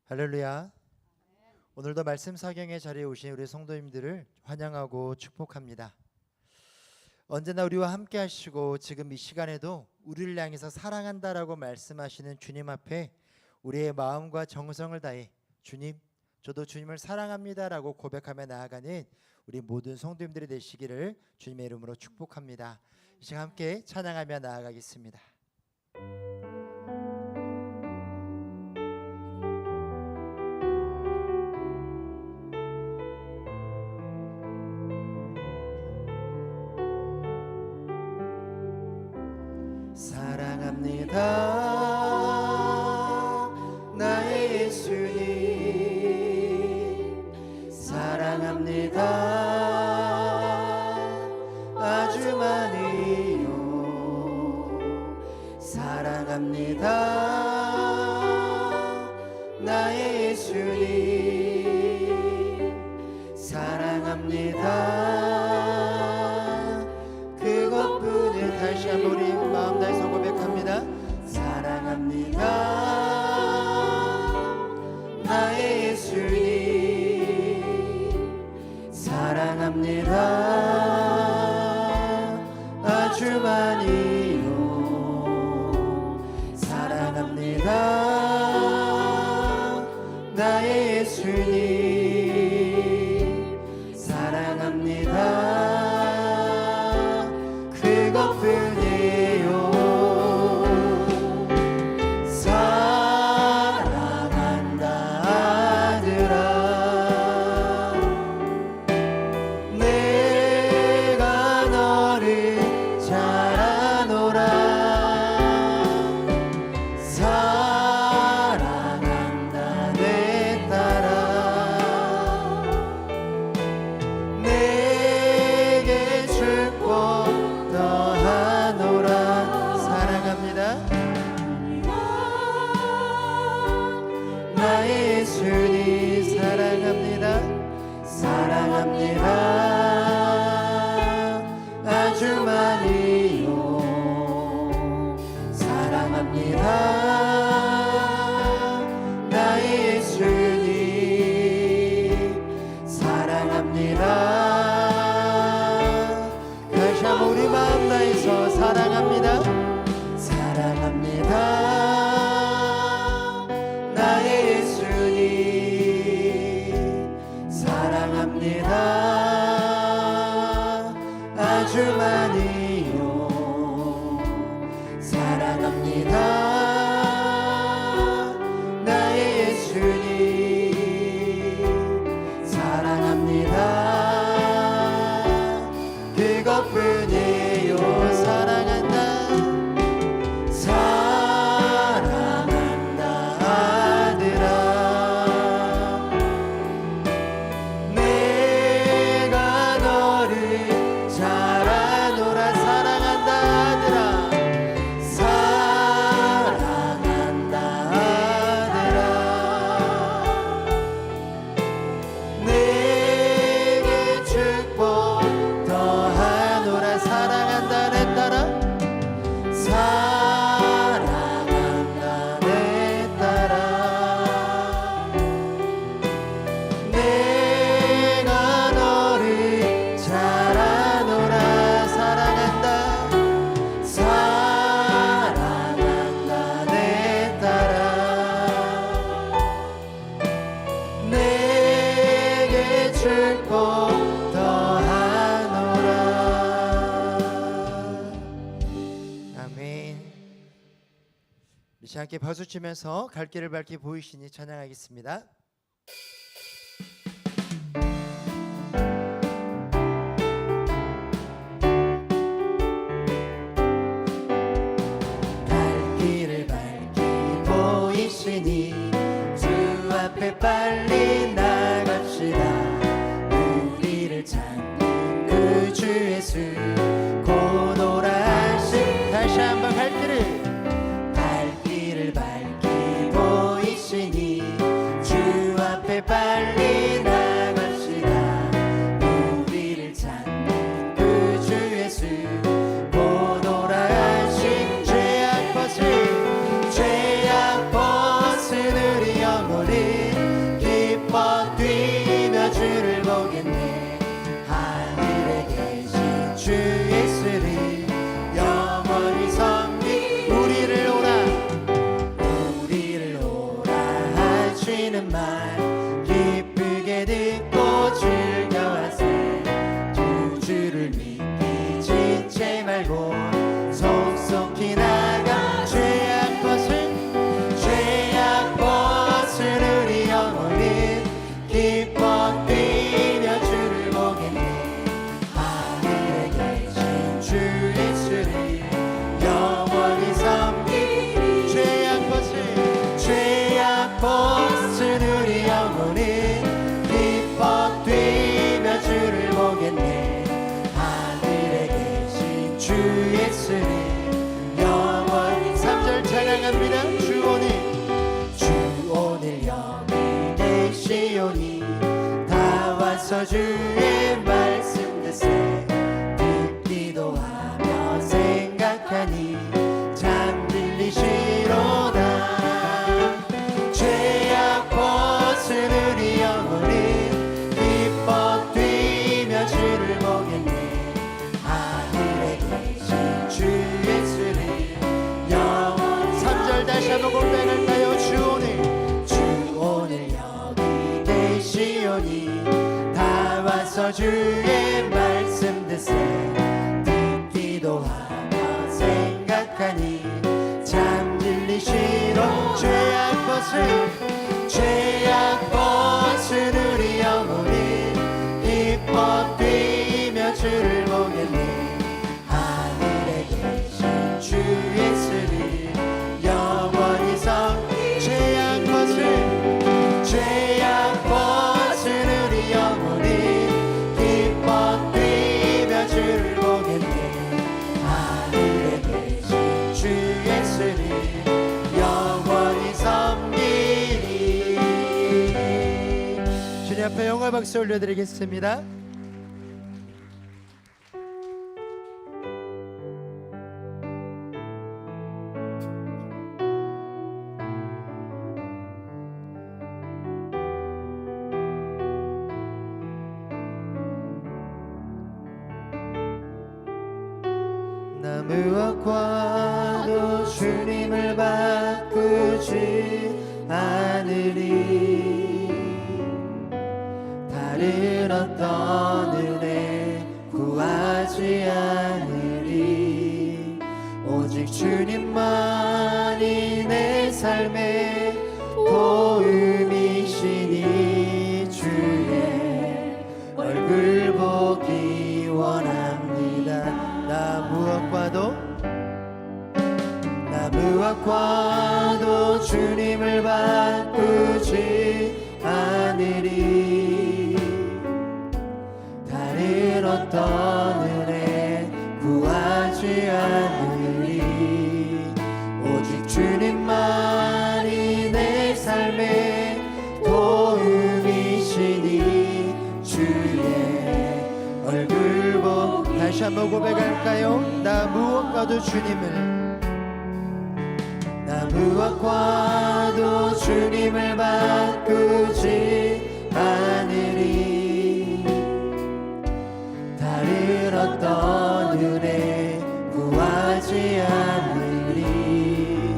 할렐루야. 오늘도 말씀 사경의 자리에 오신 우리 성도님들을 환영하고 축복합니다. 언제나 우리와 함께 하시고 지금 이 시간에도 우리를 향해서 사랑한다라고 말씀하시는 주님 앞에 우리의 마음과 정성을 다해 주님, 저도 주님을 사랑합니다라고 고백하며 나아가는 우리 모든 성도님들이 되시기를 주님의 이름으로 축복합니다. 이 시간 함께 찬양하며 나아가겠습니다. 사랑합니다 나의 예수님, 사랑합니다 아주 많이요. 사랑합니다 나의 예수님, 사랑합니다. 그것뿐을 다시 한번 우리 마음 다해서 고백합니다. 사랑합니다 나의 예수님, 사랑합니다 아주 많이요. 사랑합니다 나의 예수님, 사랑합니다. 그것뿐이에요. 사랑한다 아들아, 내가 너를 잘 아노라. 사랑한다 내 딸아, 내게 축복 더하노라. 사랑합니다 나의 예수님, 사랑합니다. 사랑합니다 아주 많이요. 사랑합니다 나의 예수님, 사랑합니다. 다시 한번 우리 마음 다해서 사랑합니다. 사랑합니다 나의 예수님, 사랑합니다 아주 많이요. 사랑합니다 나의 예수님, 사랑합니다. 그것뿐이에요. 사랑한다 사랑한다 아들아, 내가 너를 잘 아노라. 사랑한다 아들아, 사랑한다 아들아, 내게 축복 더하노라. 사랑한다 내 딸아, 사랑한다 내 딸아, 내가 너를 잘 아노라. 사랑한다 사랑한다 내 딸아, 내게 축복 더하노라. 아멘. 우리 함께 박수 치면서 갈 길을 밝히 보이시니 찬양하겠습니다. 갈 길을 밝히 보이시니 주 앞에 빨리 나갑시다. 우리를 찾는 그 주 예수 고노라신. 다시 한번 갈 길을 밝히 보이시니 주 앞에 빨리 나갑시다. 우리를 찾는 그 주 예수 고노라신. 죄악 벗을 우리 찬양합니다. 주 오늘 여기 계시오니 다 와서 주의 말씀 듣세 듣기도 하며 생각하니 참 들리시로다. 죄악 벗은 우리 영혼이 기뻐 뛰며 주를 보겠네. 하늘에 계신 주 예수를 영원 3절 다시 한번 고백할까요? 주 오늘 여기 계시오니 다 와서 주의 말씀 듣세 듣기도 하며 생각하니 참 들리시로. 죄악 벗은 우리 영혼이 기뻐 뛰며 주를 보겠네. 하늘에 계신 주 예수를 영원히 죄악 벗은 우리 영혼이 기뻐 뛰며 주를 보겠네. 하늘에 계신 주 예수를 영원히 섬기리. 주님 앞에 영광 박수 올려드리겠습니다. 나 무엇과도 주님을 바꾸지 않으리. 다른 어떤 은혜 구하지 않으리. 오직 주님만이 내 삶의 도움이시니 주의 얼굴 보기 원합니다. 나 무엇과도 주님을 바꾸지 않으리. 다른 어떤 은혜 구하지 않으리. 오직 주님만이 내 삶의 도움이시니 주의 얼굴 보기. 다시 한번 고백할까요? 나 무엇과도 주님을 바꾸지 않으리. 다른 어떤 은혜 구하지 않으리.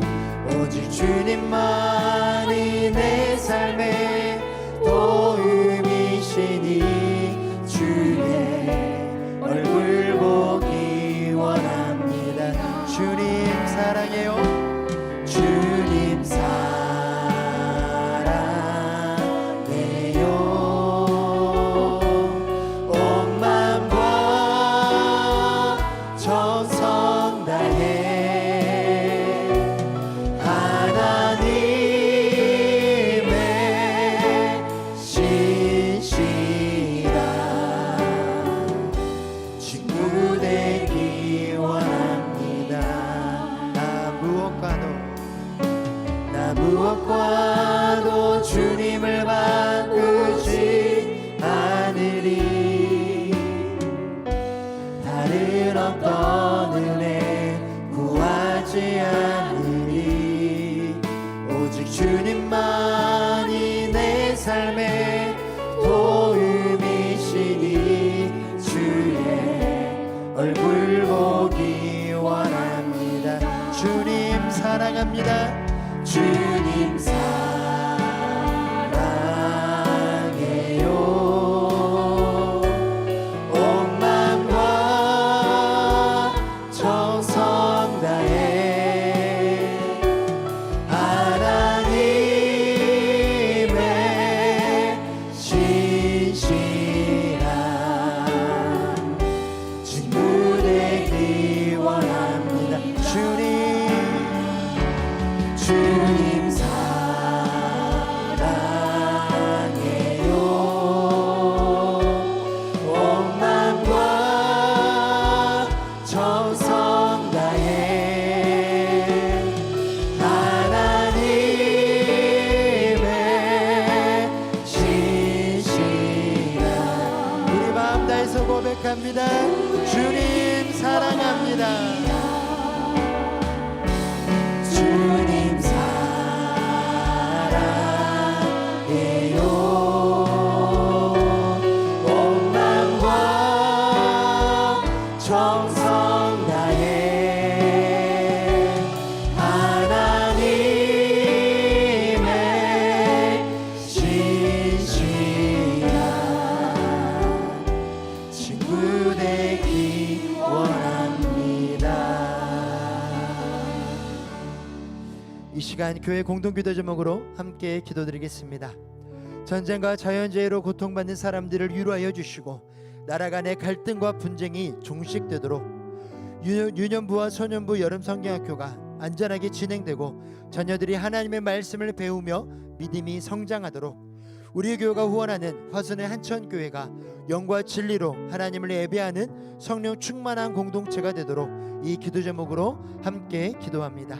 오직 주님만이 내 삶의 도움이시니 주의 얼굴 보기 원합니다. 주님 사랑해요. 주님 사랑해요. 온 마음과 정성 다해 하나님의 신실한 친구 되기 원합니다. 나 무엇과도 주님을 바꾸지 않으리. 다른 어떤 은혜 구하지 않으리. 오직 주님만이 내 삶의 도움이시니 주의 얼굴 보기 원합니다. 주님 사랑합니다. 주님 사랑해요. 온 마음과 정성 다해 하나님의 신실한 친구 되기 원합니다. 주님 사랑해요. 이 시간 교회 공동기도 제목으로 함께 기도드리겠습니다. 전쟁과 자연재해로 고통받는 사람들을 위로하여 주시고 나라 간의 갈등과 분쟁이 종식되도록 유년부와 소년부 여름성경학교가 안전하게 진행되고 자녀들이 하나님의 말씀을 배우며 믿음이 성장하도록 우리 교회가 후원하는 화순의 한천교회가 영과 진리로 하나님을 예배하는 성령 충만한 공동체가 되도록 이 기도 제목으로 함께 기도합니다.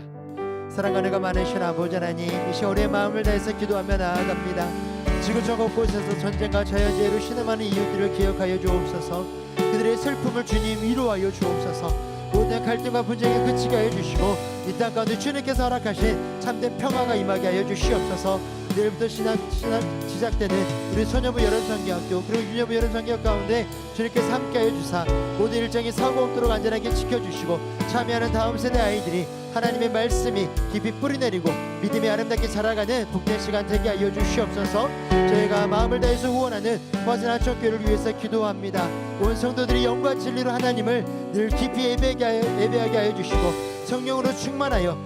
사랑과 은혜가 많으신 아버지 하나님, 이 시간 우리의 마음을 다해서 기도하며 나아갑니다. 지구촌 곳곳에서 전쟁과 자연재해로 신음하는 이웃들을 기억하여 주옵소서. 그들의 슬픔을 주님 위로하여 주옵소서. 모든 갈등과 분쟁이 그치게 하여 주시고 이 땅 가운데 주님께서 허락하신 참된 평화가 임하게 하여 주시옵소서. 내일부터 시작되는 우리 소년부 여름성경학교 그리고 유년부 여름성경학교 가운데 주님께서 함께하여 주사 모든 일정이 사고 없도록 안전하게 지켜주시고 참여하는 다음 세대 아이들이 하나님의 말씀이 깊이 뿌리내리고 믿음이 아름답게 자라가는 복된 시간 되게 하여 주시옵소서. 저희가 마음을 다해서 후원하는 화순 한천교회를 위해서 기도합니다. 온 성도들이 영과 진리로 하나님을 늘 깊이 예배하게 하여 주시고 성령으로 충만하여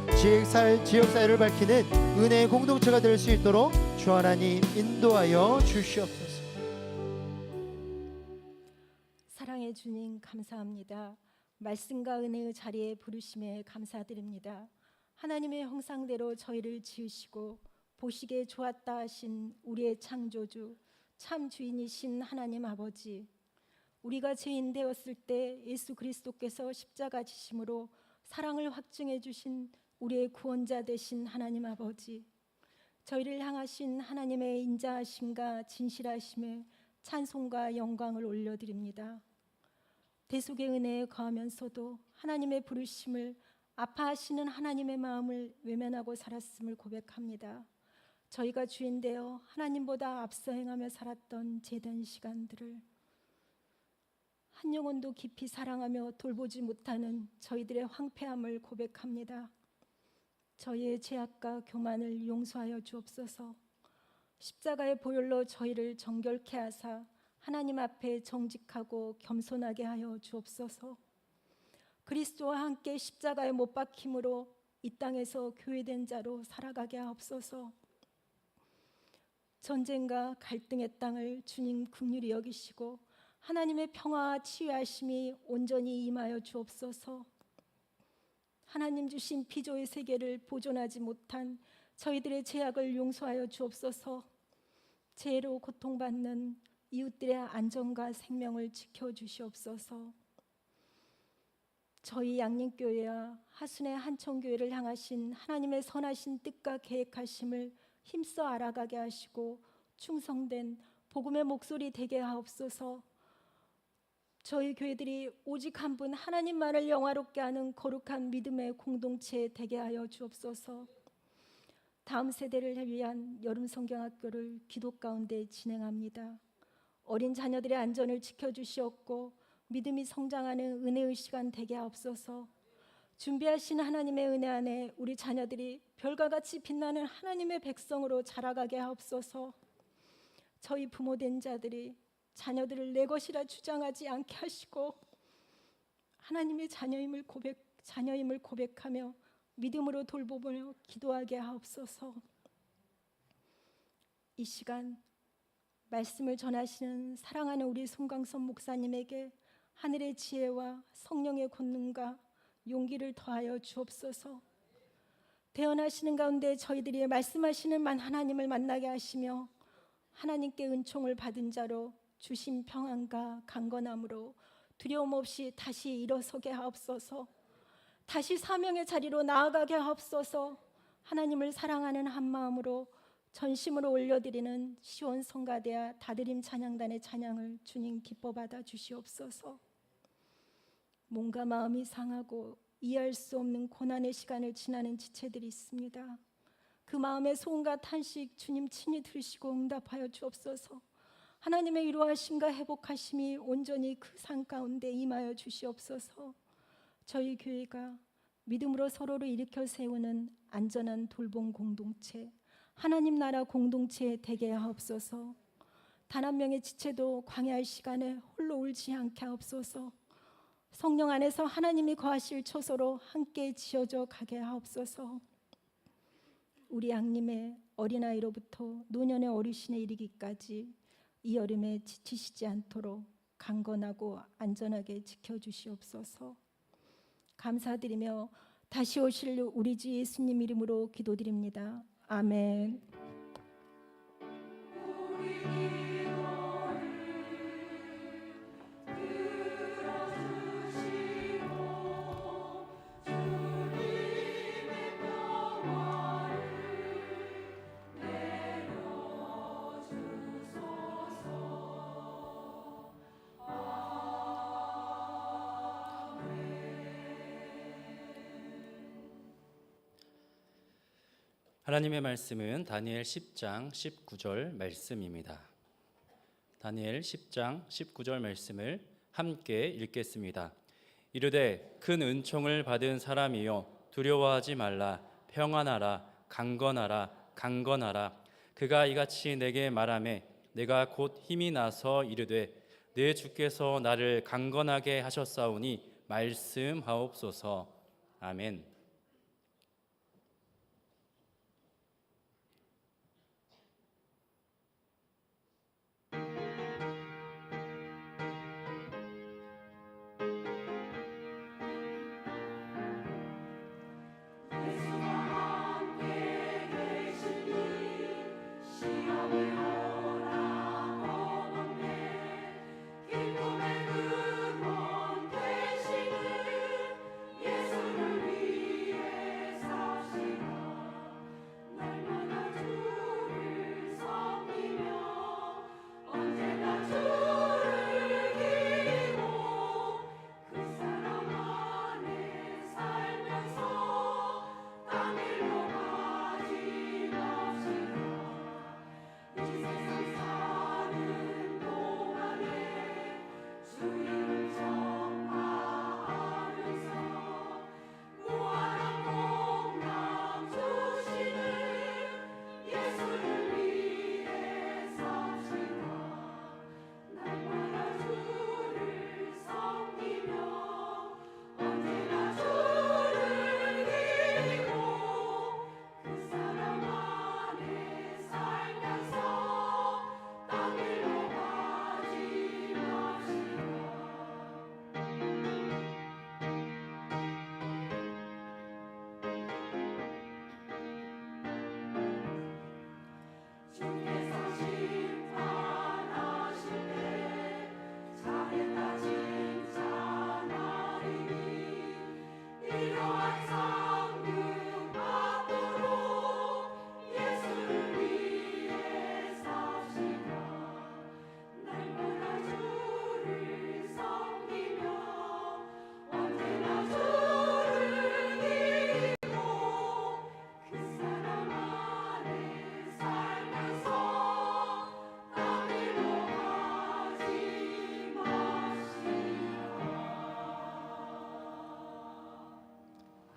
지역사회를 밝히는 은혜의 공동체가 될 수 있도록 주 하나님 인도하여 주시옵소서. 사랑의 주님 감사합니다. 말씀과 은혜의 자리에 부르심에 감사드립니다. 하나님의 형상대로 저희를 지으시고 보시기에 좋았다 하신 우리의 창조주 참 주인이신 하나님 아버지, 우리가 죄인 되었을 때 예수 그리스도께서 십자가 지심으로 사랑을 확증해 주신 우리의 구원자 되신 하나님 아버지, 저희를 향하신 하나님의 인자하심과 진실하심에 찬송과 영광을 올려드립니다. 대속의 은혜에 거하면서도 하나님의 부르심을 아파하시는 하나님의 마음을 외면하고 살았음을 고백합니다. 저희가 주인 되어 하나님보다 앞서 행하며 살았던 제된 시간들을 한 영혼도 깊이 사랑하며 돌보지 못하는 저희들의 황폐함을 고백합니다. 저희의 죄악과 교만을 용서하여 주옵소서. 십자가의 보혈로 저희를 정결케 하사 하나님 앞에 정직하고 겸손하게 하여 주옵소서. 그리스도와 함께 십자가에 못 박힘으로 이 땅에서 교회된 자로 살아가게 하옵소서. 전쟁과 갈등의 땅을 주님 긍휼히 여기시고 하나님의 평화와 치유하심이 온전히 임하여 주옵소서. 하나님 주신 피조의 세계를 보존하지 못한 저희들의 죄악을 용서하여 주옵소서. 죄로 고통받는 이웃들의 안전과 생명을 지켜주시옵소서. 저희 양림교회와 하순의 한천교회를 향하신 하나님의 선하신 뜻과 계획하심을 힘써 알아가게 하시고 충성된 복음의 목소리 되게 하옵소서. 저희 교회들이 오직 한 분 하나님만을 영화롭게 하는 거룩한 믿음의 공동체 되게 하여 주옵소서. 다음 세대를 위한 여름성경학교를 기도 가운데 진행합니다. 어린 자녀들의 안전을 지켜주시옵고 믿음이 성장하는 은혜의 시간 되게 하옵소서. 준비하신 하나님의 은혜 안에 우리 자녀들이 별과 같이 빛나는 하나님의 백성으로 자라가게 하옵소서. 저희 부모된 자들이 자녀들을 내 것이라 주장하지 않게 하시고 하나님의 자녀임을 고백하며 믿음으로 돌보며 기도하게 하옵소서. 이 시간 말씀을 전하시는 사랑하는 우리 송강선 목사님에게 하늘의 지혜와 성령의 권능과 용기를 더하여 주옵소서. 대언하시는 가운데 저희들이 말씀하시는 하나님을 만나게 하시며 하나님께 은총을 받은 자로 주신 평안과 강건함으로 두려움 없이 다시 일어서게 하옵소서. 다시 사명의 자리로 나아가게 하옵소서. 하나님을 사랑하는 한 마음으로 전심으로 올려드리는 시온 성가대와 다드림 찬양단의 찬양을 주님 기뻐 받아 주시옵소서. 몸과 마음이 상하고 이해할 수 없는 고난의 시간을 지나는 지체들이 있습니다. 그 마음의 소원과 탄식 주님 친히 들으시고 응답하여 주옵소서. 하나님의 위로하심과 회복하심이 온전히 그 산 가운데 임하여 주시옵소서. 저희 교회가 믿음으로 서로를 일으켜 세우는 안전한 돌봄 공동체, 하나님 나라 공동체 되게 하옵소서. 단 한 명의 지체도 광야의 시간에 홀로 울지 않게 하옵소서. 성령 안에서 하나님이 거하실 초소로 함께 지어져 가게 하옵소서. 우리 양님의 어린아이로부터 노년의 어르신에 이르기까지 이 여름에 지치시지 않도록 강건하고 안전하게 지켜주시옵소서. 감사드리며 다시 오실 우리 주 예수님 이름으로 기도드립니다. 아멘. 하나님의 말씀은 다니엘 10장 19절 말씀입니다. 다니엘 10장 19절 말씀을 함께 읽겠습니다. 이르되 큰 은총을 받은 사람이여 두려워하지 말라. 평안하라. 강건하라. 강건하라. 그가 이같이 내게 말하매 내가 곧 힘이 나서 이르되 내 주께서 나를 강건하게 하셨사오니 말씀하옵소서. 아멘.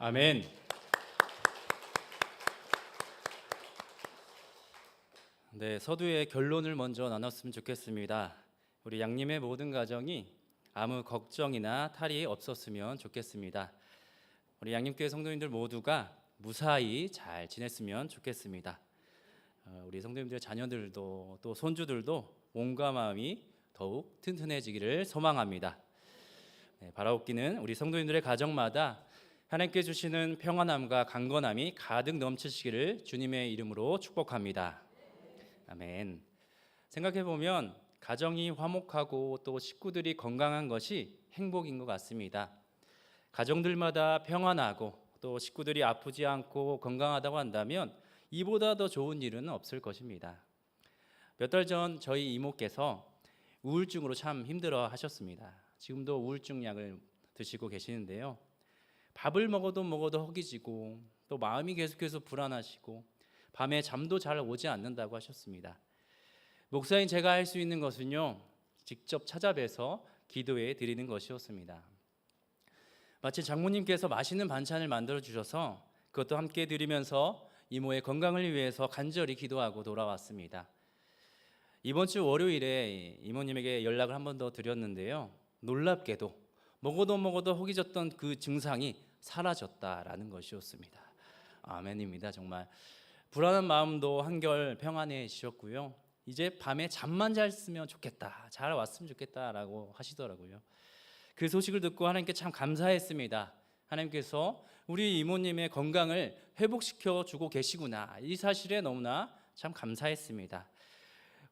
아멘. 네, 서두의 결론을 먼저 나눴으면 좋겠습니다. 우리 양님의 모든 가정이 아무 걱정이나 탈이 없었으면 좋겠습니다. 우리 양님교회 성도님들 모두가 무사히 잘 지냈으면 좋겠습니다. 우리 성도님들의 자녀들도 또 손주들도 몸과 마음이 더욱 튼튼해지기를 소망합니다. 네, 바라옵기는 우리 성도님들의 가정마다 하나님께 주시는 평안함과 강건함이 가득 넘치시기를 주님의 이름으로 축복합니다. 아멘. 생각해보면 가정이 화목하고 또 식구들이 건강한 것이 행복인 것 같습니다. 가정들마다 평안하고 또 식구들이 아프지 않고 건강하다고 한다면 이보다 더 좋은 일은 없을 것입니다. 몇 달 전 저희 이모께서 우울증으로 참 힘들어 하셨습니다. 지금도 우울증 약을 드시고 계시는데요. 밥을 먹어도 허기지고 또 마음이 계속해서 불안하시고 밤에 잠도 잘 오지 않는다고 하셨습니다. 목사인 제가 할 수 있는 것은요, 직접 찾아뵈서 기도해 드리는 것이었습니다. 마치 장모님께서 맛있는 반찬을 만들어 주셔서 그것도 함께 드리면서 이모의 건강을 위해서 간절히 기도하고 돌아왔습니다. 이번 주 월요일에 이모님에게 연락을 한 번 더 드렸는데요, 놀랍게도 먹어도 허기졌던 그 증상이 사라졌다라는 것이었습니다. 아멘입니다. 정말 불안한 마음도 한결 평안해지셨고요. 이제 밤에 잠만 잤으면 좋겠다, 잘 왔으면 좋겠다라고 하시더라고요. 그 소식을 듣고 하나님께 참 감사했습니다. 하나님께서 우리 이모님의 건강을 회복시켜 주고 계시구나, 이 사실에 너무나 참 감사했습니다.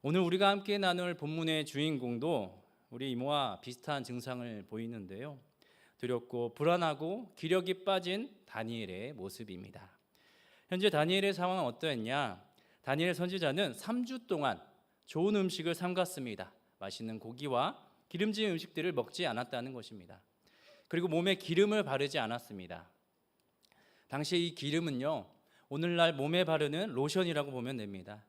오늘 우리가 함께 나눌 본문의 주인공도 우리 이모와 비슷한 증상을 보이는데요. 두렵고 불안하고 기력이 빠진 다니엘의 모습입니다. 현재 다니엘의 상황은 어떠했냐? 다니엘 선지자는 3주 동안 좋은 음식을 삼갔습니다. 맛있는 고기와 기름진 음식들을 먹지 않았다는 것입니다. 그리고 몸에 기름을 바르지 않았습니다. 당시 이 기름은요, 오늘날 몸에 바르는 로션이라고 보면 됩니다.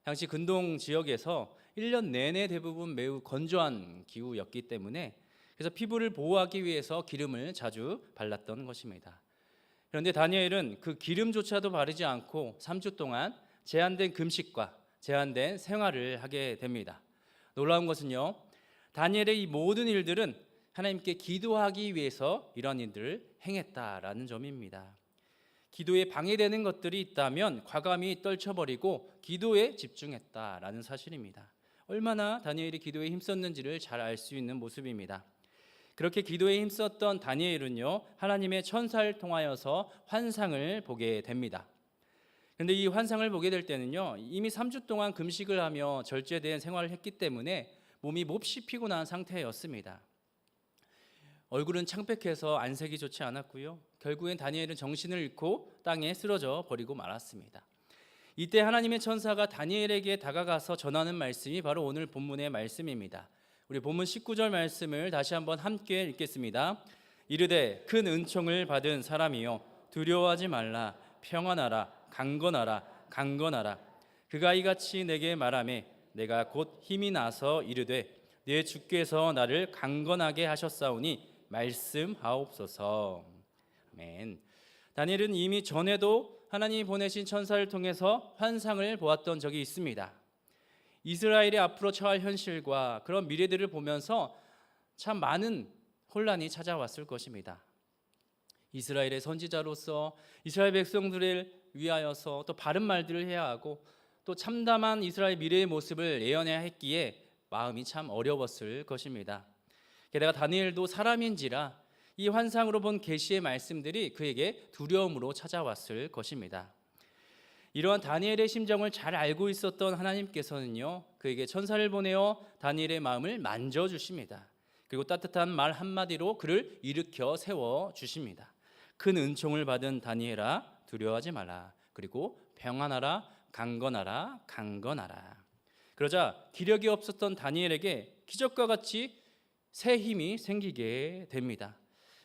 당시 근동 지역에서 1년 내내 대부분 매우 건조한 기후였기 때문에 그래서 피부를 보호하기 위해서 기름을 자주 발랐던 것입니다. 그런데 다니엘은 그 기름조차도 바르지 않고 3주 동안 제한된 금식과 제한된 생활을 하게 됩니다. 놀라운 것은요, 다니엘의 이 모든 일들은 하나님께 기도하기 위해서 이런 일들을 행했다라는 점입니다. 기도에 방해되는 것들이 있다면 과감히 떨쳐버리고 기도에 집중했다라는 사실입니다. 얼마나 다니엘이 기도에 힘썼는지를 잘 알 수 있는 모습입니다. 그렇게 기도에 힘썼던 다니엘은요, 하나님의 천사를 통하여서 환상을 보게 됩니다. 그런데 이 환상을 보게 될 때는요, 이미 3주 동안 금식을 하며 절제된 생활을 했기 때문에 몸이 몹시 피곤한 상태였습니다. 얼굴은 창백해서 안색이 좋지 않았고요. 결국엔 다니엘은 정신을 잃고 땅에 쓰러져 버리고 말았습니다. 이때 하나님의 천사가 다니엘에게 다가가서 전하는 말씀이 바로 오늘 본문의 말씀입니다. 우리 본문 19절 말씀을 다시 한번 함께 읽겠습니다. 이르되 큰 은총을 받은 사람이여 두려워하지 말라. 평안하라. 강건하라. 강건하라. 그가 이같이 내게 말하매 내가 곧 힘이 나서 이르되 내 주께서 나를 강건하게 하셨사오니 말씀하옵소서. 아멘. 다니엘은 이미 전에도 하나님이 보내신 천사를 통해서 환상을 보았던 적이 있습니다. 이스라엘의 앞으로 처할 현실과 그런 미래들을 보면서 참 많은 혼란이 찾아왔을 것입니다. 이스라엘의 선지자로서 이스라엘 백성들을 위하여서 또 바른 말들을 해야 하고 또 참담한 이스라엘 미래의 모습을 예언해야 했기에 마음이 참 어려웠을 것입니다. 게다가 다니엘도 사람인지라 이 환상으로 본 계시의 말씀들이 그에게 두려움으로 찾아왔을 것입니다. 이러한 다니엘의 심정을 잘 알고 있었던 하나님께서는요, 그에게 천사를 보내어 다니엘의 마음을 만져주십니다. 그리고 따뜻한 말 한마디로 그를 일으켜 세워주십니다. 큰 은총을 받은 다니엘아 두려워하지 말라. 그리고 평안하라. 강건하라. 강건하라. 그러자 기력이 없었던 다니엘에게 기적과 같이 새 힘이 생기게 됩니다.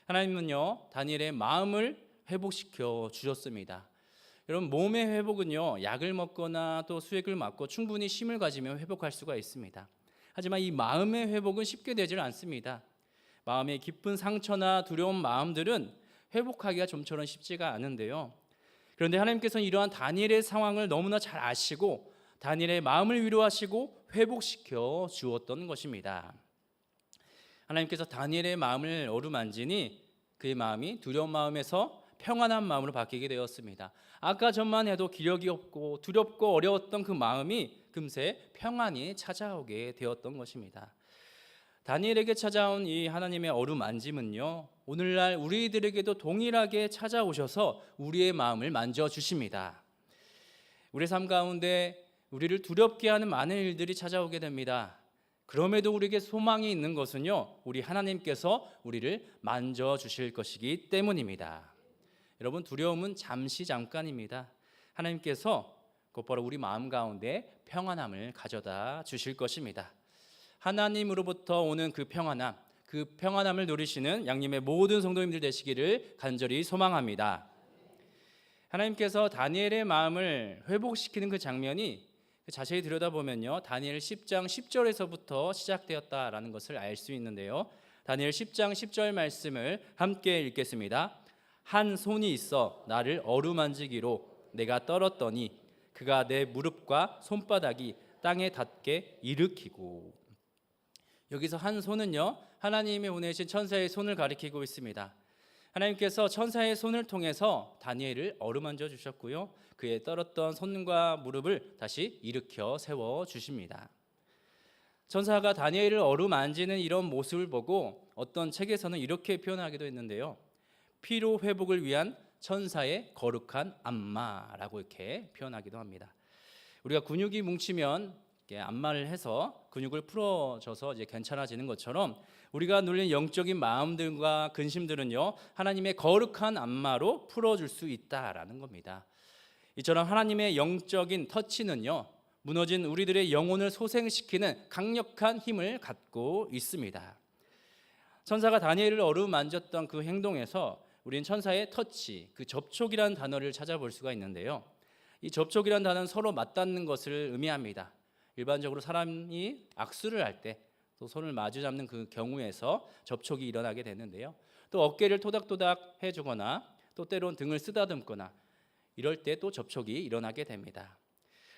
하나님은요, 다니엘의 마음을 회복시켜 주셨습니다. 여러분, 몸의 회복은요, 약을 먹거나 또 수액을 맞고 충분히 힘을 가지면 회복할 수가 있습니다. 하지만 이 마음의 회복은 쉽게 되질 않습니다. 마음의 깊은 상처나 두려운 마음들은 회복하기가 좀처럼 쉽지가 않은데요. 그런데 하나님께서는 이러한 다니엘의 상황을 너무나 잘 아시고 다니엘의 마음을 위로하시고 회복시켜 주었던 것입니다. 하나님께서 다니엘의 마음을 어루만지니 그의 마음이 두려운 마음에서 평안한 마음으로 바뀌게 되었습니다. 아까 전만 해도 기력이 없고 두렵고 어려웠던 그 마음이 금세 평안이 찾아오게 되었던 것입니다. 다니엘에게 찾아온 이 하나님의 어루만짐은요, 오늘날 우리들에게도 동일하게 찾아오셔서 우리의 마음을 만져주십니다. 우리 삶 가운데 우리를 두렵게 하는 많은 일들이 찾아오게 됩니다. 그럼에도 우리에게 소망이 있는 것은요, 우리 하나님께서 우리를 만져주실 것이기 때문입니다. 여러분, 두려움은 잠시 잠깐입니다. 하나님께서 곧바로 우리 마음 가운데 평안함을 가져다 주실 것입니다. 하나님으로부터 오는 그 평안함을 누리시는 양님의 모든 성도님들 되시기를 간절히 소망합니다. 하나님께서 다니엘의 마음을 회복시키는 그 장면이 자세히 들여다보면요, 다니엘 10장 10절에서부터 시작되었다라는 것을 알 수 있는데요. 다니엘 10장 10절 말씀을 함께 읽겠습니다. 한 손이 있어 나를 어루만지기로 내가 떨었더니 그가 내 무릎과 손바닥이 땅에 닿게 일으키고. 여기서 한 손은요, 하나님이 보내신 천사의 손을 가리키고 있습니다. 하나님께서 천사의 손을 통해서 다니엘을 어루만져 주셨고요. 그의 떨었던 손과 무릎을 다시 일으켜 세워 주십니다. 천사가 다니엘을 어루만지는 이런 모습을 보고 어떤 책에서는 이렇게 표현하기도 했는데요. 피로 회복을 위한 천사의 거룩한 안마라고 이렇게 표현하기도 합니다. 우리가 근육이 뭉치면 안마를 해서 근육을 풀어줘서 이제 괜찮아지는 것처럼 우리가 눌린 영적인 마음들과 근심들은요, 하나님의 거룩한 안마로 풀어줄 수 있다라는 겁니다. 이처럼 하나님의 영적인 터치는요, 무너진 우리들의 영혼을 소생시키는 강력한 힘을 갖고 있습니다. 천사가 다니엘을 어루만졌던 그 행동에서 우리는 천사의 터치, 그 접촉이라는 단어를 찾아볼 수가 있는데요. 이 접촉이라는 단어는 서로 맞닿는 것을 의미합니다. 일반적으로 사람이 악수를 할 때 또 손을 마주 잡는 그 경우에서 접촉이 일어나게 되는데요. 또 어깨를 토닥토닥 해주거나 또 때론 등을 쓰다듬거나 이럴 때 또 접촉이 일어나게 됩니다.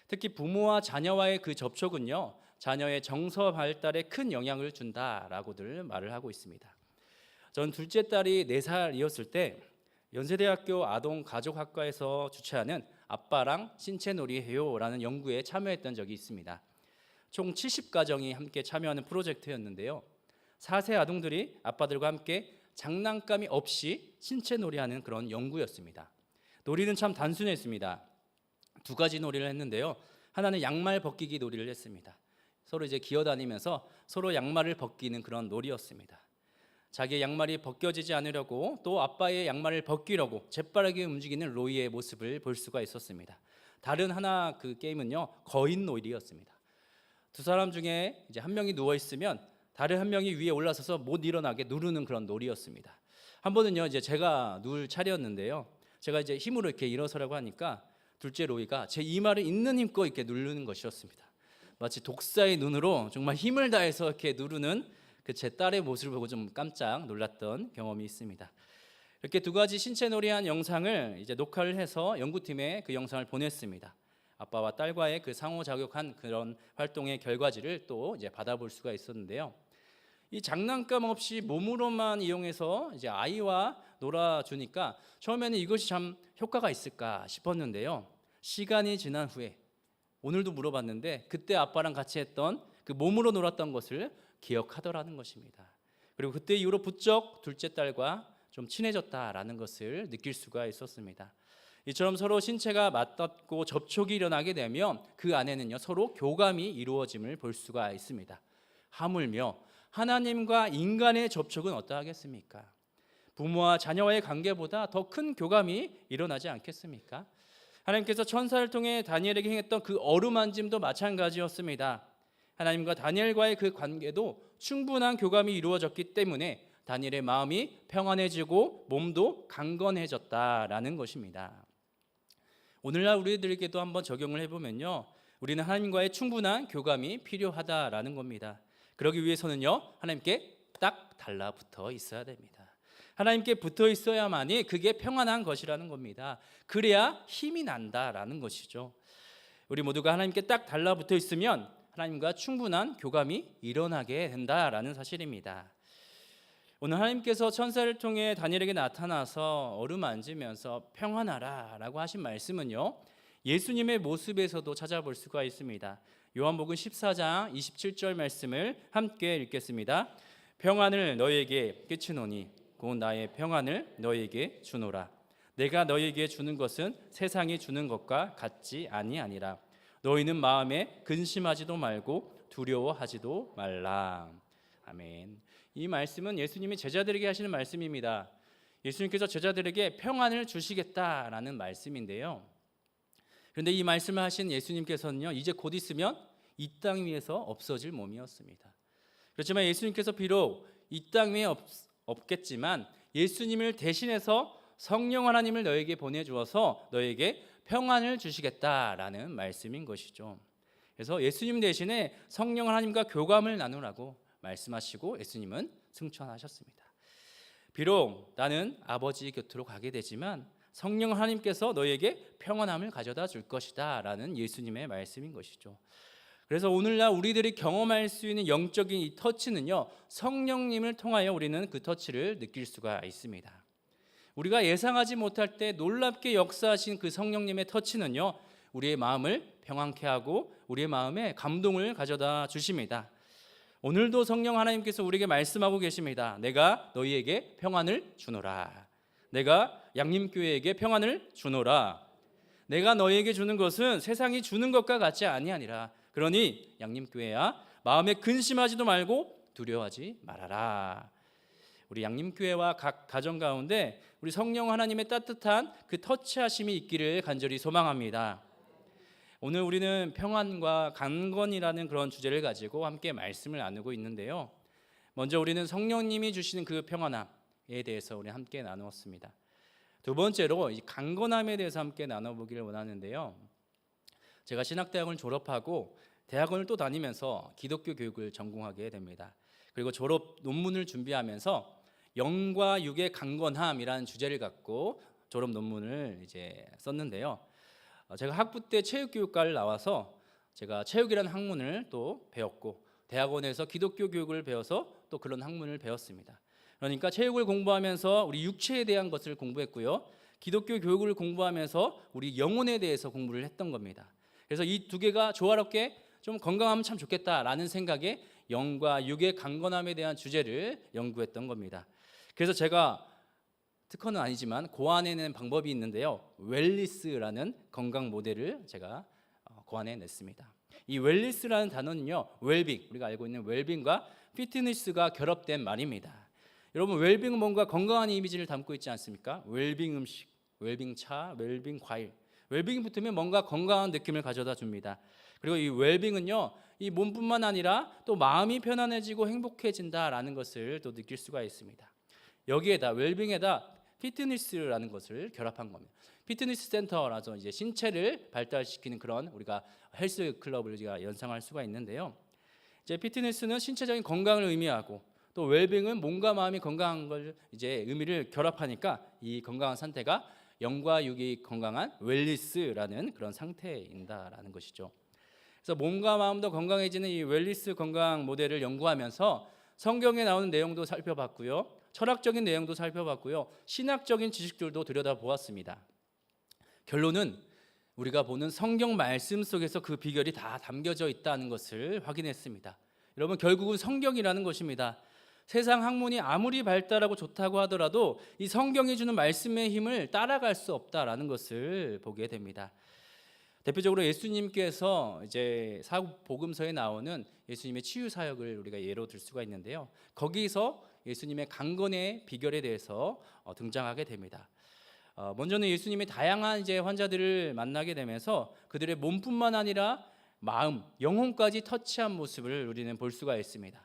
특히 부모와 자녀와의 그 접촉은요, 자녀의 정서 발달에 큰 영향을 준다라고들 말을 하고 있습니다. 전 둘째 딸이 4살이었을 때 연세대학교 아동가족학과에서 주최하는 아빠랑 신체놀이 해요라는 연구에 참여했던 적이 있습니다. 총 70가정이 함께 참여하는 프로젝트였는데요. 4세 아동들이 아빠들과 함께 장난감이 없이 신체놀이하는 그런 연구였습니다. 놀이는 참 단순했습니다. 2가지 놀이를 했는데요. 하나는 양말 벗기기 놀이를 했습니다. 서로 이제 기어다니면서 서로 양말을 벗기는 그런 놀이였습니다. 자기의 양말이 벗겨지지 않으려고 또 아빠의 양말을 벗기려고 재빠르게 움직이는 로이의 모습을 볼 수가 있었습니다. 다른 하나 그 게임은요, 거인 놀이였습니다. 2사람 중에 이제 한 명이 누워 있으면 다른 한 명이 위에 올라서서 못 일어나게 누르는 그런 놀이였습니다. 한 번은요, 이제 제가 누울 차례였는데요. 제가 이제 힘으로 이렇게 일어서라고 하니까 둘째 로이가 제 이마를 있는 힘껏 이렇게 누르는 것이었습니다. 마치 독사의 눈으로 정말 힘을 다해서 이렇게 누르는 그 제 딸의 모습을 보고 좀 깜짝 놀랐던 경험이 있습니다. 이렇게 2가지 신체놀이한 영상을 이제 녹화를 해서 연구팀에 그 영상을 보냈습니다. 아빠와 딸과의 그 상호작용한 그런 활동의 결과지를 또 이제 받아볼 수가 있었는데요. 이 장난감 없이 몸으로만 이용해서 이제 아이와 놀아주니까 처음에는 이것이 참 효과가 있을까 싶었는데요. 시간이 지난 후에 오늘도 물어봤는데 그때 아빠랑 같이 했던 그 몸으로 놀았던 것을 기억하더라는 것입니다. 그리고 그때 이후로 부쩍 둘째 딸과 좀 친해졌다라는 것을 느낄 수가 있었습니다. 이처럼 서로 신체가 맞닿고 접촉이 일어나게 되면 그 안에는요, 서로 교감이 이루어짐을 볼 수가 있습니다. 하물며 하나님과 인간의 접촉은 어떠하겠습니까? 부모와 자녀와의 관계보다 더 큰 교감이 일어나지 않겠습니까? 하나님께서 천사를 통해 다니엘에게 행했던 그 어루만짐도 마찬가지였습니다. 하나님과 다니엘과의 그 관계도 충분한 교감이 이루어졌기 때문에 다니엘의 마음이 평안해지고 몸도 강건해졌다라는 것입니다. 오늘날 우리들에게도 한번 적용을 해보면요, 우리는 하나님과의 충분한 교감이 필요하다라는 겁니다. 그러기 위해서는요, 하나님께 딱 달라붙어 있어야 됩니다. 하나님께 붙어 있어야만이 그게 평안한 것이라는 겁니다. 그래야 힘이 난다라는 것이죠. 우리 모두가 하나님께 딱 달라붙어 있으면 하나님과 충분한 교감이 일어나게 된다라는 사실입니다. 오늘 하나님께서 천사를 통해 다니엘에게 나타나서 어루만지면서 평안하라 라고 하신 말씀은요, 예수님의 모습에서도 찾아볼 수가 있습니다. 요한복음 14장 27절 말씀을 함께 읽겠습니다. 평안을 너희에게 끼치노니 곧 나의 평안을 너희에게 주노라. 내가 너희에게 주는 것은 세상이 주는 것과 같지 아니하니라. 너희는 마음에 근심하지도 말고 두려워하지도 말라. 아멘. 이 말씀은 예수님이 제자들에게 하시는 말씀입니다. 예수님께서 제자들에게 평안을 주시겠다라는 말씀인데요. 그런데 이 말씀을 하신 예수님께서는요, 이제 곧 있으면 이 땅 위에서 없어질 몸이었습니다. 그렇지만 예수님께서 비록 이 땅 위에 없겠지만 예수님을 대신해서 성령 하나님을 너에게 보내주어서 너에게 평안을 주시겠다라는 말씀인 것이죠. 그래서 예수님 대신에 성령 하나님과 교감을 나누라고 말씀하시고 예수님은 승천하셨습니다. 비록 나는 아버지 곁으로 가게 되지만 성령 하나님께서 너에게 평안함을 가져다 줄 것이다 라는 예수님의 말씀인 것이죠. 그래서 오늘날 우리들이 경험할 수 있는 영적인 이 터치는요, 성령님을 통하여 우리는 그 터치를 느낄 수가 있습니다. 우리가 예상하지 못할 때 놀랍게 역사하신 그 성령님의 터치는요, 우리의 마음을 평안케 하고 우리의 마음에 감동을 가져다 주십니다. 오늘도 성령 하나님께서 우리에게 말씀하고 계십니다. 내가 너희에게 평안을 주노라. 내가 양림교회에게 평안을 주노라. 내가 너희에게 주는 것은 세상이 주는 것과 같지 아니하니라. 그러니 양림교회야, 마음에 근심하지도 말고 두려워하지 말아라. 우리 양림교회와 각 가정 가운데 우리 성령 하나님의 따뜻한 그 터치하심이 있기를 간절히 소망합니다. 오늘 우리는 평안과 강건이라는 그런 주제를 가지고 함께 말씀을 나누고 있는데요. 먼저 우리는 성령님이 주시는 그 평안함에 대해서 우리 함께 나누었습니다. 두 번째로 이 강건함에 대해서 함께 나눠보기를 원하는데요. 제가 신학대학을 졸업하고 대학원을 또 다니면서 기독교 교육을 전공하게 됩니다. 그리고 졸업 논문을 준비하면서 영과 육의 강건함이라는 주제를 갖고 졸업 논문을 이제 썼는데요. 제가 학부 때 체육교육과를 나와서 제가 체육이라는 학문을 또 배웠고 대학원에서 기독교 교육을 배워서 또 그런 학문을 배웠습니다. 그러니까 체육을 공부하면서 우리 육체에 대한 것을 공부했고요. 기독교 교육을 공부하면서 우리 영혼에 대해서 공부를 했던 겁니다. 그래서 이 두 개가 조화롭게 좀 건강하면 참 좋겠다라는 생각에 영과 육의 강건함에 대한 주제를 연구했던 겁니다. 그래서 제가 특허는 아니지만 고안해낸 방법이 있는데요. 웰리스라는 건강 모델을 제가 고안해냈습니다. 이 웰리스라는 단어는요, 웰빙, 우리가 알고 있는 웰빙과 피트니스가 결합된 말입니다. 여러분, 웰빙은 뭔가 건강한 이미지를 담고 있지 않습니까? 웰빙 음식, 웰빙 차, 웰빙 과일, 웰빙이 붙으면 뭔가 건강한 느낌을 가져다 줍니다. 그리고 이 웰빙은요, 이 몸뿐만 아니라 또 마음이 편안해지고 행복해진다라는 것을 또 느낄 수가 있습니다. 여기에다 웰빙에다 피트니스라는 것을 결합한 겁니다. 피트니스 센터라서 이제 신체를 발달시키는 그런 우리가 헬스 클럽을 우리가 연상할 수가 있는데요. 이제 피트니스는 신체적인 건강을 의미하고 또 웰빙은 몸과 마음이 건강한 걸 이제 의미를 결합하니까 이 건강한 상태가 영과 육이 건강한 웰리스라는 그런 상태인다라는 것이죠. 그래서 몸과 마음도 건강해지는 이 웰리스 건강 모델을 연구하면서 성경에 나오는 내용도 살펴봤고요. 철학적인 내용도 살펴봤고요. 신학적인 지식들도 들여다보았습니다. 결론은 우리가 보는 성경 말씀 속에서 그 비결이 다 담겨져 있다는 것을 확인했습니다. 여러분, 결국은 성경이라는 것입니다. 세상 학문이 아무리 발달하고 좋다고 하더라도 이 성경이 주는 말씀의 힘을 따라갈 수 없다라는 것을 보게 됩니다. 대표적으로 예수님께서 이제 사복음서에 나오는 예수님의 치유 사역을 우리가 예로 들 수가 있는데요. 거기서 예수님의 강건의 비결에 대해서 등장하게 됩니다. 먼저는 예수님이 다양한 이제 환자들을 만나게 되면서 그들의 몸뿐만 아니라 마음, 영혼까지 터치한 모습을 우리는 볼 수가 있습니다.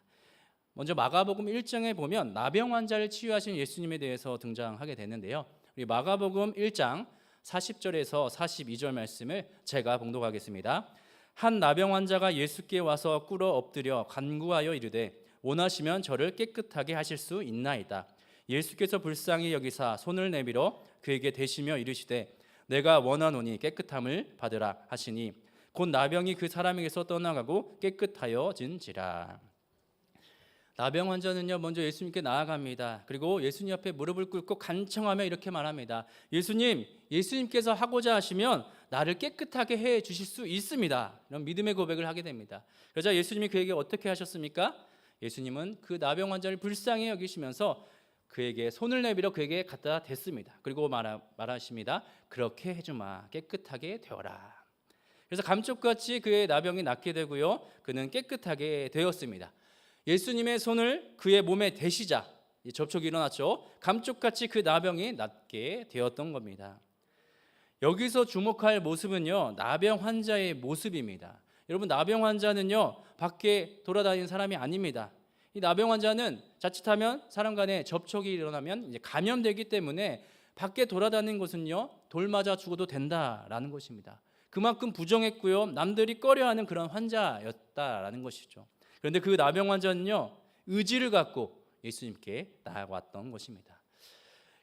먼저 마가복음 1장에 보면 나병 환자를 치유하신 예수님에 대해서 등장하게 되는데요. 우리 마가복음 1장 40절에서 42절 말씀을 제가 봉독하겠습니다. 한 나병 환자가 예수께 와서 꿇어 엎드려 간구하여 이르되 원하시면 저를 깨끗하게 하실 수 있나이다. 예수께서 불쌍히 여기사 손을 내밀어 그에게 대시며 이르시되 내가 원하노니 깨끗함을 받으라 하시니 곧 나병이 그 사람에게서 떠나가고 깨끗하여진지라. 나병 환자는요, 먼저 예수님께 나아갑니다. 그리고 예수님 앞에 무릎을 꿇고 간청하며 이렇게 말합니다. 예수님께서 하고자 하시면 나를 깨끗하게 해 주실 수 있습니다. 이런 믿음의 고백을 하게 됩니다. 그러자 예수님이 그에게 어떻게 하셨습니까? 예수님은 그 나병 환자를 불쌍히 여기시면서 그에게 손을 내밀어 그에게 갖다 댔습니다. 그리고 말하십니다. 그렇게 해주마, 깨끗하게 되어라. 그래서 감쪽같이 그의 나병이 낫게 되고요, 그는 깨끗하게 되었습니다. 예수님의 손을 그의 몸에 대시자 접촉이 일어났죠. 감쪽같이 그 나병이 낫게 되었던 겁니다. 여기서 주목할 모습은요, 나병 환자의 모습입니다. 여러분, 나병 환자는요, 밖에 돌아다니는 사람이 아닙니다. 이 나병 환자는 자칫하면 사람 간에 접촉이 일어나면 이제 감염되기 때문에 밖에 돌아다니는 것은요, 돌 맞아 죽어도 된다라는 것입니다. 그만큼 부정했고요, 남들이 꺼려하는 그런 환자였다라는 것이죠. 그런데 그 나병 환자는요, 의지를 갖고 예수님께 나아왔던 것입니다.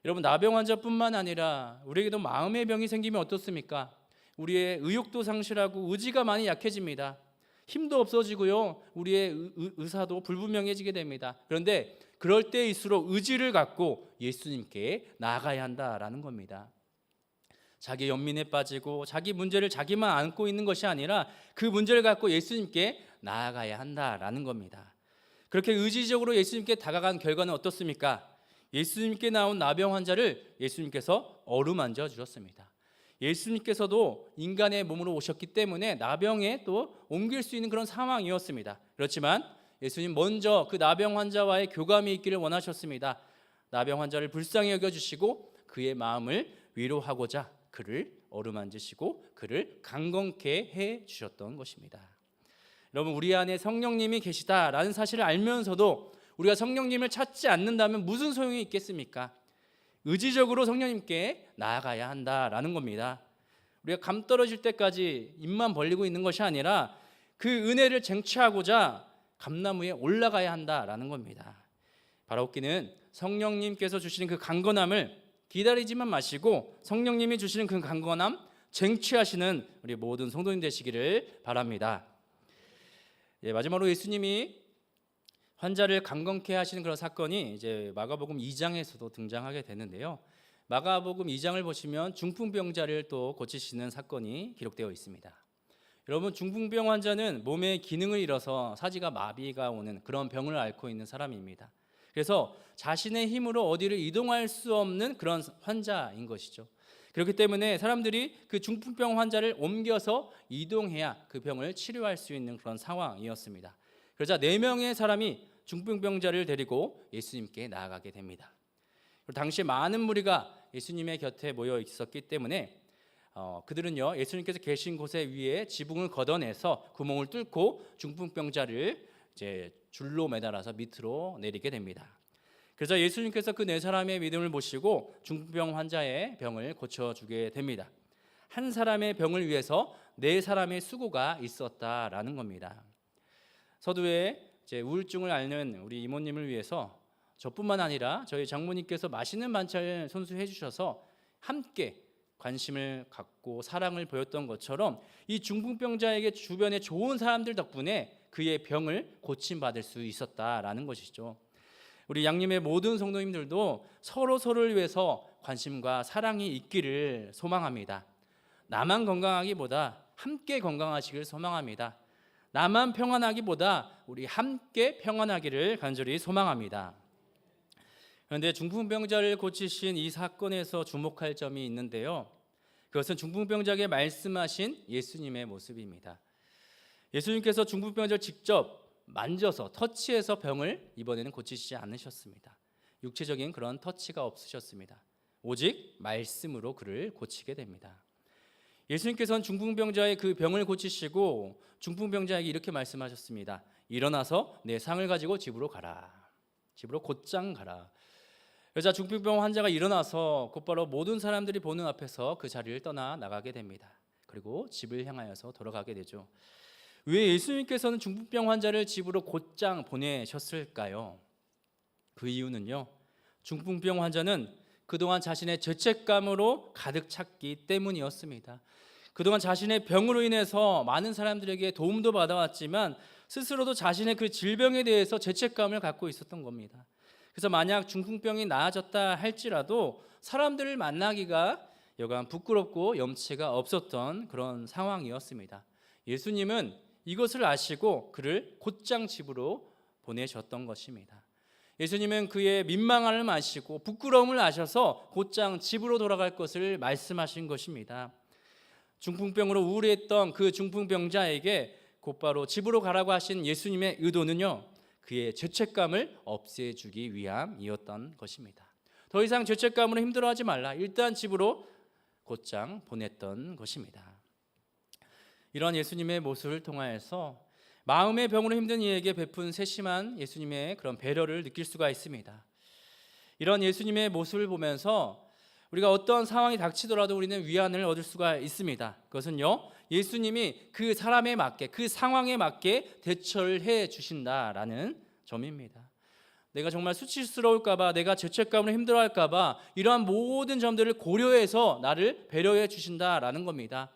여러분, 나병 환자뿐만 아니라 우리에게도 마음의 병이 생기면 어떻습니까? 우리의 의욕도 상실하고 의지가 많이 약해집니다. 힘도 없어지고요, 우리의 의사도 불분명해지게 됩니다. 그런데 그럴 때일수록 의지를 갖고 예수님께 나아가야 한다라는 겁니다. 자기 연민에 빠지고 자기 문제를 자기만 안고 있는 것이 아니라 그 문제를 갖고 예수님께 나아가야 한다라는 겁니다. 그렇게 의지적으로 예수님께 다가간 결과는 어떻습니까? 예수님께 나온 나병 환자를 예수님께서 어루만져 주셨습니다. 예수님께서도 인간의 몸으로 오셨기 때문에 나병에 또 옮길 수 있는 그런 상황이었습니다. 그렇지만 예수님 먼저 그 나병 환자와의 교감이 있기를 원하셨습니다. 나병 환자를 불쌍히 여겨주시고 그의 마음을 위로하고자 그를 어루만지시고 그를 강건케 해주셨던 것입니다. 여러분, 우리 안에 성령님이 계시다라는 사실을 알면서도 우리가 성령님을 찾지 않는다면 무슨 소용이 있겠습니까? 의지적으로 성령님께 나아가야 한다라는 겁니다. 우리가 감 떨어질 때까지 입만 벌리고 있는 것이 아니라 그 은혜를 쟁취하고자 감나무에 올라가야 한다라는 겁니다. 바라옵기는 성령님께서 주시는 그 강건함을 기다리지만 마시고 성령님이 주시는 그 강건함 쟁취하시는 우리 모든 성도님 되시기를 바랍니다. 마지막으로 예수님이 환자를 강건케 하시는 그런 사건이 이제 마가복음 2장에서도 등장하게 되는데요. 마가복음 2장을 보시면 중풍병자를 또 고치시는 사건이 기록되어 있습니다. 여러분, 중풍병 환자는 몸의 기능을 잃어서 사지가 마비가 오는 그런 병을 앓고 있는 사람입니다. 그래서 자신의 힘으로 어디를 이동할 수 없는 그런 환자인 것이죠. 그렇기 때문에 사람들이 그 중풍병 환자를 옮겨서 이동해야 그 병을 치료할 수 있는 그런 상황이었습니다. 그러자 4명의 사람이 중풍병자를 데리고 예수님께 나아가게 됩니다. 당시 많은 무리가 예수님의 곁에 모여 있었기 때문에 그들은요, 예수님께서 계신 곳에 위에 지붕을 걷어내서 구멍을 뚫고 중풍병자를 이제 줄로 매달아서 밑으로 내리게 됩니다. 그래서 예수님께서 그 4사람의 믿음을 보시고 중풍병 환자의 병을 고쳐주게 됩니다. 한 사람의 병을 위해서 4사람의 수고가 있었다라는 겁니다. 서두에 이제 우울증을 앓는 우리 이모님을 위해서 저뿐만 아니라 저희 장모님께서 맛있는 반찬을 손수해 주셔서 함께 관심을 갖고 사랑을 보였던 것처럼 이 중풍병자에게 주변에 좋은 사람들 덕분에 그의 병을 고침받을 수 있었다라는 것이죠. 우리 양림의 모든 성도님들도 서로를 위해서 관심과 사랑이 있기를 소망합니다. 나만 건강하기보다 함께 건강하시길 소망합니다. 나만 평안하기보다 우리 함께 평안하기를 간절히 소망합니다. 그런데 중풍병자를 고치신 이 사건에서 주목할 점이 있는데요. 그것은 중풍병자에게 말씀하신 예수님의 모습입니다. 예수님께서 중풍병자를 직접 만져서 터치해서 병을 이번에는 고치시지 않으셨습니다. 육체적인 그런 터치가 없으셨습니다. 오직 말씀으로 그를 고치게 됩니다. 예수님께서는 중풍병자의 그 병을 고치시고 중풍병자에게 이렇게 말씀하셨습니다. 일어나서 내 상을 가지고 집으로 가라. 집으로 곧장 가라. 그러자 중풍병 환자가 일어나서 곧바로 모든 사람들이 보는 앞에서 그 자리를 떠나 나가게 됩니다. 그리고 집을 향하여서 돌아가게 되죠. 왜 예수님께서는 중풍병 환자를 집으로 곧장 보내셨을까요? 그 이유는요, 중풍병 환자는 그동안 자신의 죄책감으로 가득 찼기 때문이었습니다. 그동안 자신의 병으로 인해서 많은 사람들에게 도움도 받아왔지만 스스로도 자신의 그 질병에 대해서 죄책감을 갖고 있었던 겁니다. 그래서 만약 중풍병이 나아졌다 할지라도 사람들을 만나기가 여간 부끄럽고 염치가 없었던 그런 상황이었습니다. 예수님은 이것을 아시고 그를 곧장 집으로 보내셨던 것입니다. 예수님은 그의 민망함을 아시고 부끄러움을 아셔서 곧장 집으로 돌아갈 것을 말씀하신 것입니다. 중풍병으로 우울했던 그 중풍병자에게 곧바로 집으로 가라고 하신 예수님의 의도는요, 그의 죄책감을 없애주기 위함이었던 것입니다. 더 이상 죄책감으로 힘들어하지 말라. 일단 집으로 곧장 보냈던 것입니다. 이런 예수님의 모습을 통하여서 마음의 병으로 힘든 이에게 베푼 세심한 예수님의 그런 배려를 느낄 수가 있습니다. 이런 예수님의 모습을 보면서 우리가 어떤 상황이 닥치더라도 우리는 위안을 얻을 수가 있습니다. 그것은요, 예수님이 그 사람에 맞게, 그 상황에 맞게 대처를 해 주신다라는 점입니다. 내가 정말 수치스러울까 봐, 내가 죄책감으로 힘들어할까 봐 이러한 모든 점들을 고려해서 나를 배려해 주신다라는 겁니다.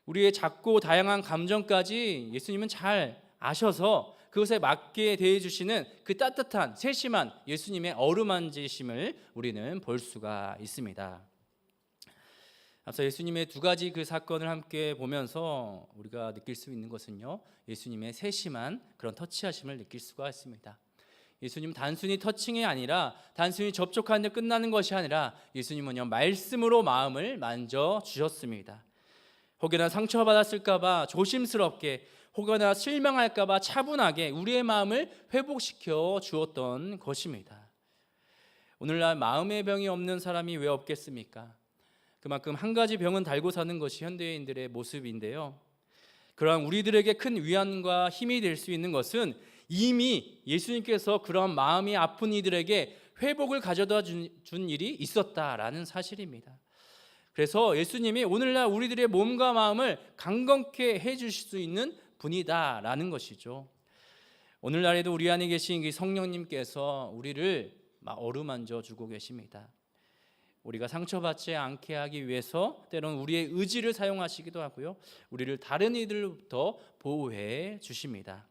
우리의 작고 다양한 감정까지 예수님은 잘 아셔서 그것에 맞게 대해 주시는 그 따뜻한 세심한 예수님의 어루만지심을 우리는 볼 수가 있습니다. 앞서 예수님의 두 가지 그 사건을 함께 보면서 우리가 느낄 수 있는 것은요, 예수님의 세심한 그런 터치하심을 느낄 수가 있습니다. 예수님 단순히 터칭이 아니라 단순히 접촉하는 데 끝나는 것이 아니라 예수님은요, 말씀으로 마음을 만져 주셨습니다. 혹여나 상처받았을까 봐 조심스럽게, 혹여나 실망할까 봐 차분하게 우리의 마음을 회복시켜 주었던 것입니다. 오늘날 마음의 병이 없는 사람이 왜 없겠습니까? 그만큼 한 가지 병은 달고 사는 것이 현대인들의 모습인데요, 그러한 우리들에게 큰 위안과 힘이 될 수 있는 것은 이미 예수님께서 그런 마음이 아픈 이들에게 회복을 가져다 준 일이 있었다라는 사실입니다. 그래서 예수님이 오늘날 우리들의 몸과 마음을 강건케 해주실 수 있는 분이다라는 것이죠. 오늘날에도 우리 안에 계신 이 성령님께서 우리를 어루만져 주고 계십니다. 우리가 상처받지 않게 하기 위해서 때로는 우리의 의지를 사용하시기도 하고요, 우리를 다른 이들로부터 보호해 주십니다.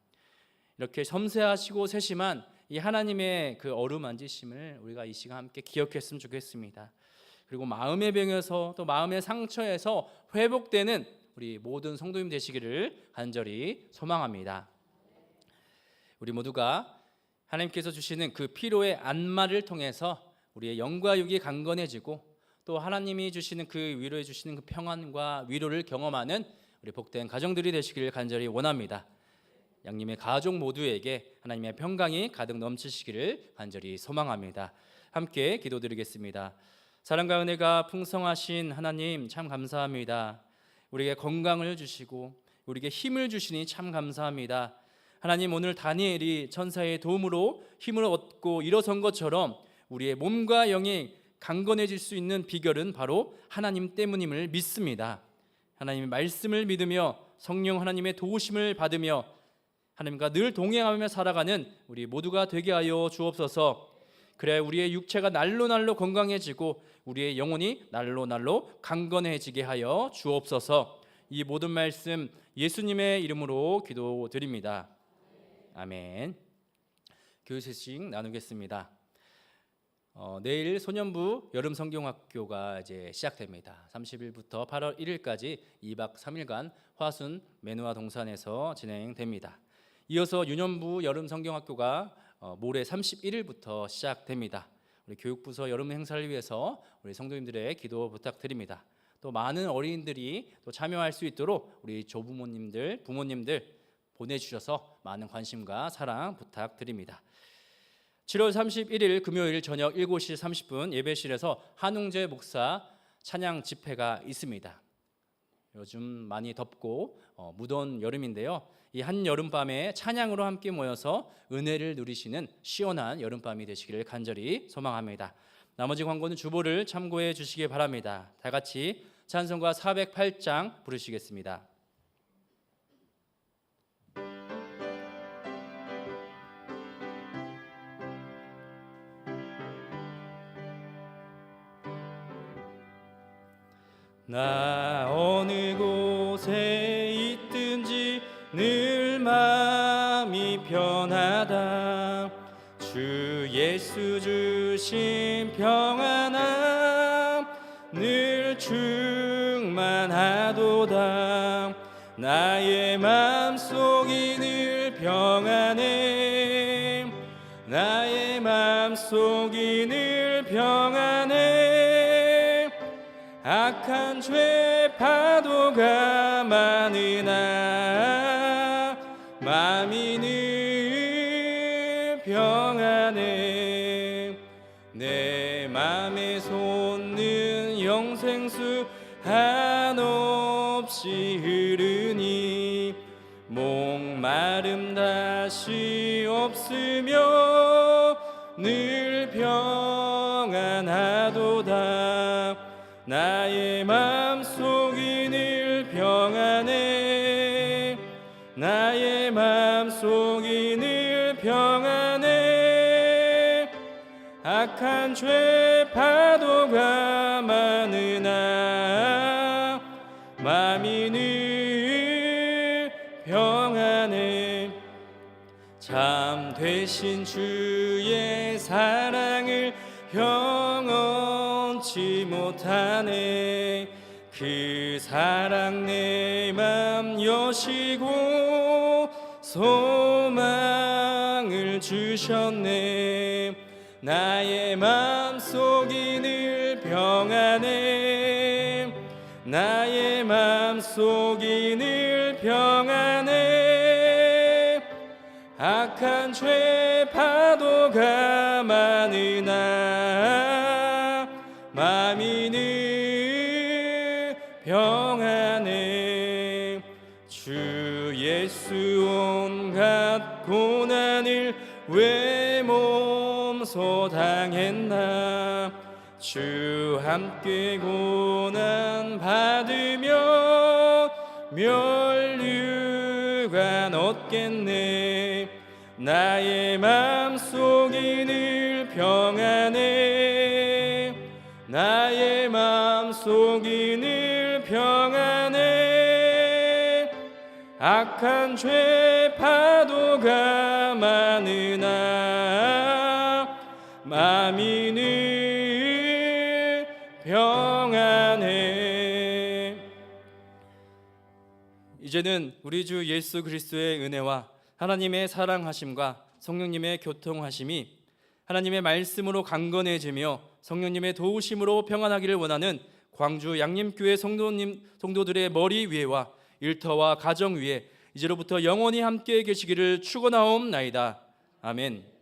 이렇게 섬세하시고 세심한 이 하나님의 그 어루만지심을 우리가 이 시간 함께 기억했으면 좋겠습니다. 그리고 마음의 병에서 또 마음의 상처에서 회복되는 우리 모든 성도님 되시기를 간절히 소망합니다. 우리 모두가 하나님께서 주시는 그 피로의 안마를 통해서 우리의 영과 육이 강건해지고 또 하나님이 주시는 그 위로해 주시는 그 평안과 위로를 경험하는 우리 복된 가정들이 되시기를 간절히 원합니다. 양님의 가족 모두에게 하나님의 평강이 가득 넘치시기를 간절히 소망합니다. 함께 기도드리겠습니다. 사랑과 은혜가 풍성하신 하나님, 참 감사합니다. 우리에게 건강을 주시고 우리에게 힘을 주시니 참 감사합니다. 하나님, 오늘 다니엘이 천사의 도움으로 힘을 얻고 일어선 것처럼 우리의 몸과 영이 강건해질 수 있는 비결은 바로 하나님 때문임을 믿습니다. 하나님의 말씀을 믿으며 성령 하나님의 도우심을 받으며 하나님과 늘 동행하며 살아가는 우리 모두가 되게 하여 주옵소서. 그래야 우리의 육체가 날로 날로 건강해지고 우리의 영혼이 날로 날로 강건해지게 하여 주옵소서. 이 모든 말씀 예수님의 이름으로 기도드립니다. 아멘. 교회 소식 나누겠습니다. 내일 소년부 여름 성경학교가 이제 시작됩니다. 30일부터 8월 1일까지 2박 3일간 화순 매누아 동산에서 진행됩니다. 이어서 유년부 여름 성경학교가 모레 31일부터 시작됩니다. 우리 교육부서 여름 행사를 위해서 우리 성도님들의 기도 부탁드립니다. 또 많은 어린이들이 또 참여할 수 있도록 우리 조부모님들, 부모님들 보내주셔서 많은 관심과 사랑 부탁드립니다. 7월 31일 금요일 저녁 7시 30분 예배실에서 한웅재 목사 찬양 집회가 있습니다. 요즘 많이 덥고 무더운 여름인데요, 이 한여름밤에 찬양으로 함께 모여서 은혜를 누리시는 시원한 여름밤이 되시기를 간절히 소망합니다. 나머지 광고는 주보를 참고해 주시기 바랍니다. 다 같이 찬송가 408장 부르시겠습니다. 나 어느 곳에 있든지 늘 마음이 편하다. 주 예수 주신 평안함 늘 충만하도다. 나의 마음속이 늘 평안해. 나의 마음속이 늘 평안해. 악한 죄 파도가 많으나 마음이 늘 평안해. 내 맘에 솟는 영생수 한없이 흐르니 목마름 다시 없으며 늘 평안하도다. 나의 마음속이 늘 평안해. 나의 마음속이 늘 평안해. 악한 죄 파도가 많으나 마음이 늘 평안해. 참 되신 주의 사랑을 영원치 못하네. 그 사랑 내 맘 여시고 소망을 주셨네. 나의 맘속이 늘 평안해. 나의 맘속이 늘 평안해. 악한 죄 파도가 많으나 마음이 늘 평안해. 주 예수 온갖 고난을 왜 몸소 당했나. 주 함께 고난 받으며 멸류관 얻겠네. 나의 맘속이 늘 평안해. 나의 맘속이 늘 평안해. 악한 죄 파도가 많으나 마음이 늘 평안해. 이제는 우리 주 예수 그리스도의 은혜와 하나님의 사랑하심과 성령님의 교통하심이 하나님의 말씀으로 강건해지며 성령님의 도우심으로 평안하기를 원하는 광주 양림교회 성도들의 머리 위에와 일터와 가정 위에 이제로부터 영원히 함께 계시기를 축원하옵나이다. 아멘.